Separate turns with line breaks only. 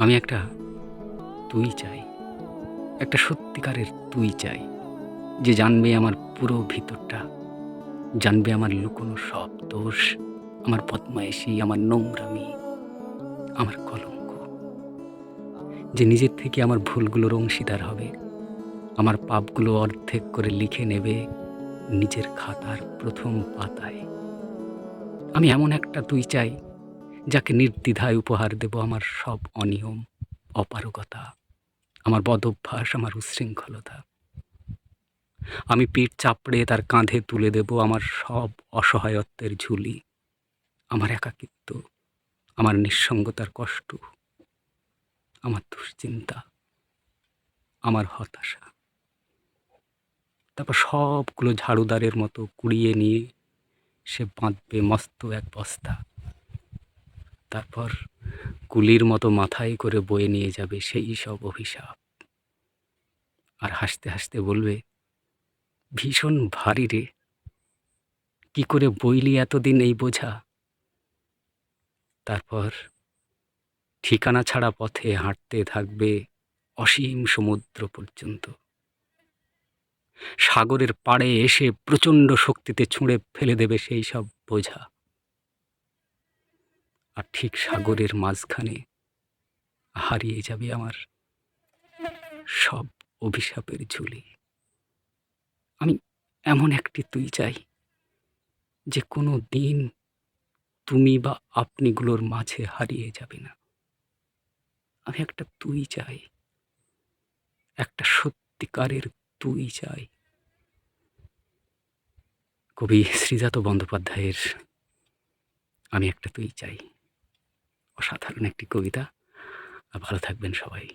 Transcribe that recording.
আমি একটা তুই চাই, একটা সত্যিকারের তুই চাই, যে জানবে আমার পুরো ভিতরটা, জানবে আমার লুকোনো সব দোষ, আমার বদমায়েশি, আমার নোংরামি, আমার কলঙ্ক, যে নিজের থেকে আমার ভুলগুলোর অংশীদার হবে, আমার পাপগুলো অর্ধেক করে লিখে নেবে নিজের খাতার প্রথম পাতায়। আমি এমন একটা তুই চাই, যাকে নির্দ্বিধায় উপহার দেব আমার সব অনিয়ম, অপারগতা, আমার বদভ্যাস, আমার উচ্ছৃঙ্খলতা। আমি পিঠ চাপড়ে তার কাঁধে তুলে দেব আমার সব অসহায়ত্বের ঝুলি, আমার একাকিত্ব, আমার নিঃসঙ্গতার কষ্ট, আমার দুশ্চিন্তা, আমার হতাশা। তারপর সবগুলো ঝাড়ুদারের মতো কুড়িয়ে নিয়ে সে বাঁধবে মস্ত এক বস্তা। তারপর কুলির মতো মাথায় করে বয়ে নিয়ে যাবে সেই সব অভিশাপ, আর হাসতে হাসতে বলবে, ভীষণ ভারী রে, কি করে বইলি এতদিন এই বোঝা। তারপর ঠিকানা ছাড়া পথে হাঁটতে থাকবে অসীম সমুদ্র পর্যন্ত। সাগরের পাড়ে এসে প্রচণ্ড শক্তিতে ছুঁড়ে ফেলে দেবে সেই সব বোঝা। আর ঠিক সাগরের মাঝখানে হারিয়ে যাবে আমার সব অভিশাপের ঝুলি। আমি এমন একটি তুই চাই, যে কোনো দিন তুমি বা আপনিগুলোর মাঝে হারিয়ে যাবে না। আমি একটা তুই চাই, একটা সত্যিকারের তুই চাই। কবি শ্রীজাত বন্দ্যোপাধ্যায়ের আমি একটা তুই চাই। অসাধারণ একটি কবিতা। ভালো থাকবেন সবাই।